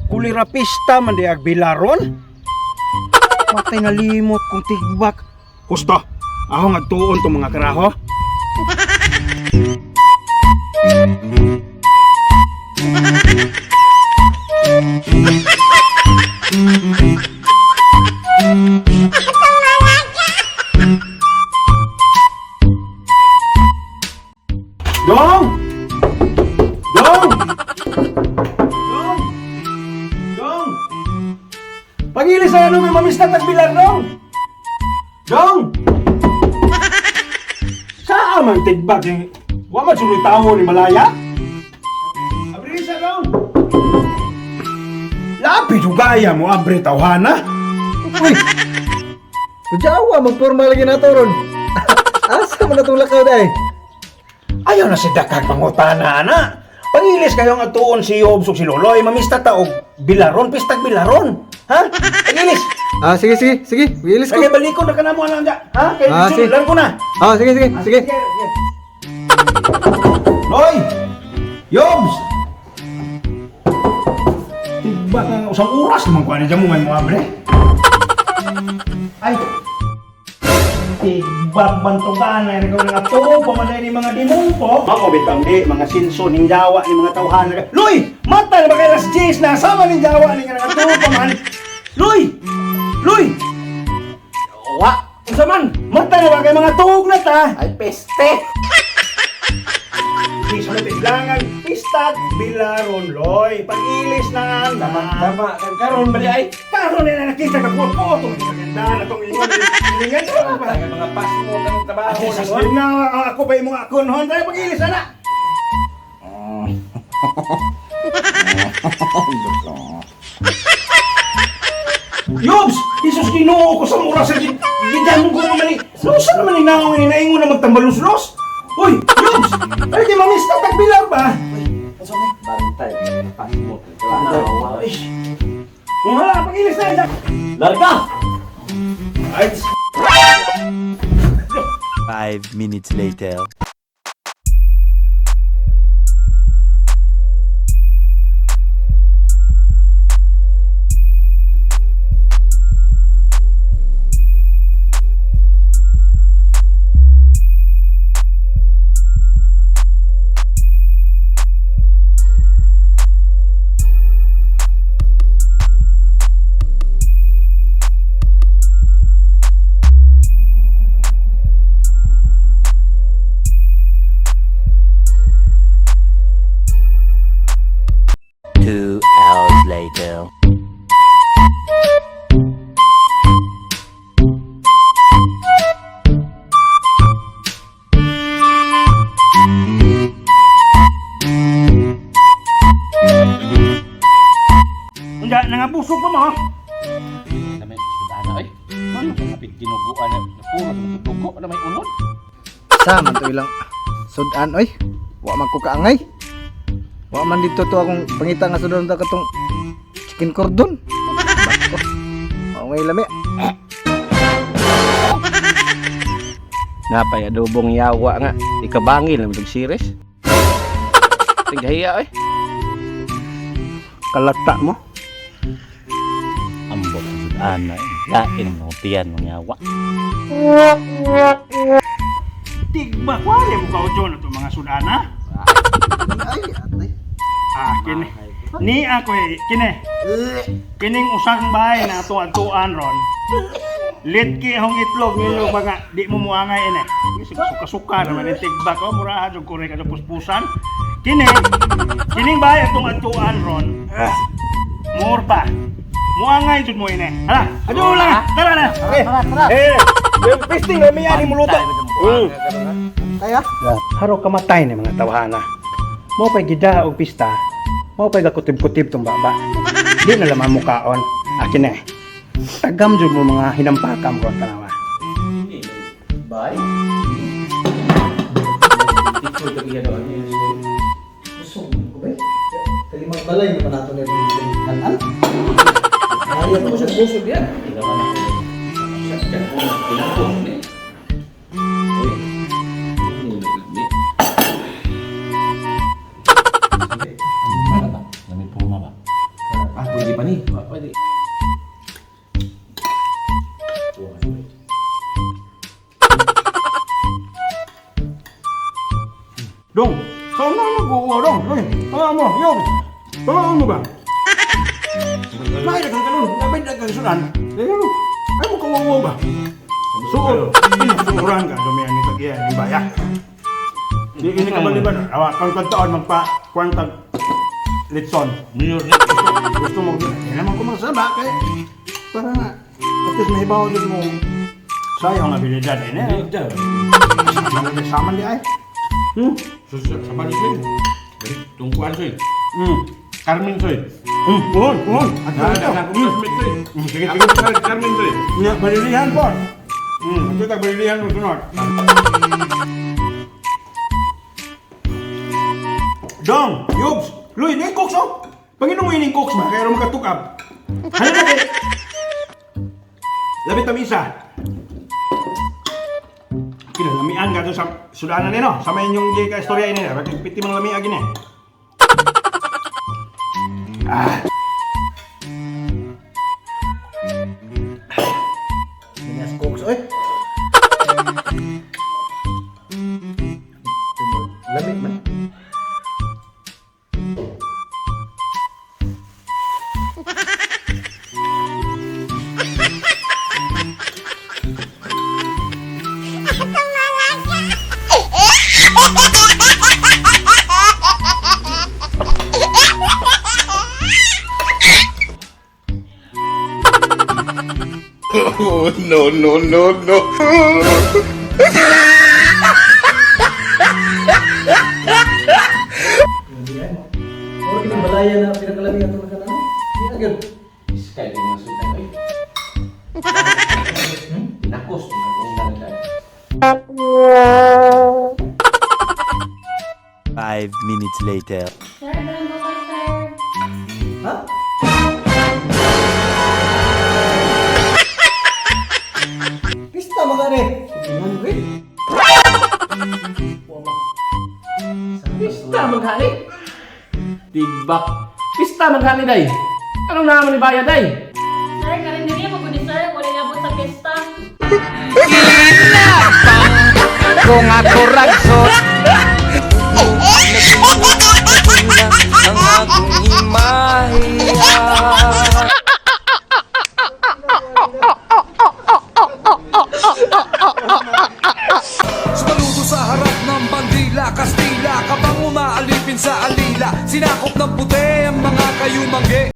Kulira pista man di agbilaron. Matay nalimot kung tigbak. Kusto, ako ngagtuon tong mga karaho. Dong! Dong! Dong! Dong! Pagilis sa ano may mamista tagbilar, Dong! Dong! Saan man tigbag yung... Wa man suloy tao ni Malaya? Abri sa Dong! Lapi dugaya mo, abri tawhana? Uy! Kujawa, magporma lagi na to ron. Asa mo natulak ka dahi? Ayaw na si Dakag pangutana, ana. Pangilis kayong atuon si Yobsog si Loloy, mamista taog bilaron, pistag bilaron. Ha? Pangilis! Sige. Wilis ko. Kaya balikon na ka na mo lang dyan. Ha? Kaya sige. sulan ko na. Sige. Loy! Yobs! Tiba ka usang oras naman ko ano dyan mo may mga abre. Ay! Tigbag bantugan na ikaw nga to, pamanay ni mga dimungko. Ako bitang di, mga sinso, ningjawa ni mga tawhan. Loy! Mata na ba kayo las Jays na sama ningjawa ni nga to, paman. Loy! Wa! Isa man! Mata na ba kayo mga tuog na ta? Ay, peste! Di sa natilangan, pistag, bilaron, Loy. Pag-ilis na ang Tama, karon bali ay. Karon na nakita ka po itong maganda na itong ilingan. Ang mga pasmo ng trabaho. Yun na ako ba yung mga akunhon? Tayo pag-ilis na! Yobs! Isus ginoo ko sa mura sa gindan ko naman ni... Saan naman inaawin ni naingon na magtambaluslos? Hoy! Yobs! Ay di mamista tagbilar ba? Bantay, pasmo. Ay! Kung hala, pag-ilis na yan! Larga! Ay! 5 minutes later. Later. Hindi, nangabusog pa mo. Namay sudana ay. Ano sa kapit ginuguan na puro sa dugo na may unod. Sa man to ilang sudan oy. Wa man ko kaangay. Wa man dito to akong pangita nga sudan ta katong chicken cordon. Bako. May lami. Napay adobong yawa nga. Ikabangil na itong series. Tinggahiya ay. Kalata mo. Ambot sa sudana ay. Lain mo tiyan ng yawa. Tigba, wala mo ka na ito mga sudana. Ay, atay. Kini. Ni ako kini. Kining usang bahay na ato atuan ron. Litki hong itlog nilo mga di mo muangay ini. Suka-suka naman yung tigba ko. Murahan yung kure ka sa puspusan. Kining bahay atong atuan ron. Murta. Muangay jud mo ini. Hala, aduh lang. Tara na. Yung pisting na may ani mo luto. Kaya? Haro kamatay ni mga tawhana. Mo pa'y gida o pista. Mo pa'y gakutib-kutib tong baba. Di na laman mukaon. Akin eh. Tagam jud mo mga hinampakam ko tanawa. Bye. Ito lagi ano ano. Kalimang balay na pa nato na kanan. Ayaw mo sa busog yan. Ilawan ako. Siya ko na pinakong ni. Uy. Dong, saan na nag-uwa, Dong? Ay, tama mo, yung. Tama mo ba? Mahirap kang kanun, nabay na kang sunan. Ay mo kawawa ba? So, pinusuran ka, dumiyan ni Tagyan, ni Bayak. Ini ka baliban, kang kantaon, magpa-kwantag litson. Mayor Gusto mo, yan naman ko masaba, kaya para nga, at least mahibaw din mo sayang ang abilidad, eh. Leader. Saman di ay. Sama ni Soy. Dari tungkuan Soy. Carmen Soy. Puhon. At Ada aku classmate Soy. Sige, Carmen Soy. Ya, balilihan po. Ito ka balilihan mo sunod. Dong, Yubs, Luy, ini koks oh. Panginoon mo ini koks ba? Kaya rin makatukab. Ano na eh? Labit ang isa. Kinalamian ka doon sa sudanan nino. Sa may inyong di ka istorya ini. Bakit piti mong lamiag ini? Nias koks oy. Lamig man. Oh, no. Oh, kita balaya na pinakalamig ato na kanang. Di agad. Iskay din na Soy. Ay. Tinakos kung unang kay. 5 minutes later. Sir, doon mo ka, sir. Ha? Pista mga ni. Sige mo rin. Pista maghani. Tibak. Pista maghani day. Anong naman ni Baya day? Sir, karindiri mo ko ni sir. Wala nabot sa pista. Kung ako ragsot ang akong imahiya. Sumaludo sa harap ng bandila, Kastila, kabang umaalipin sa alila, sinakop ng puti ang mga kayumangge.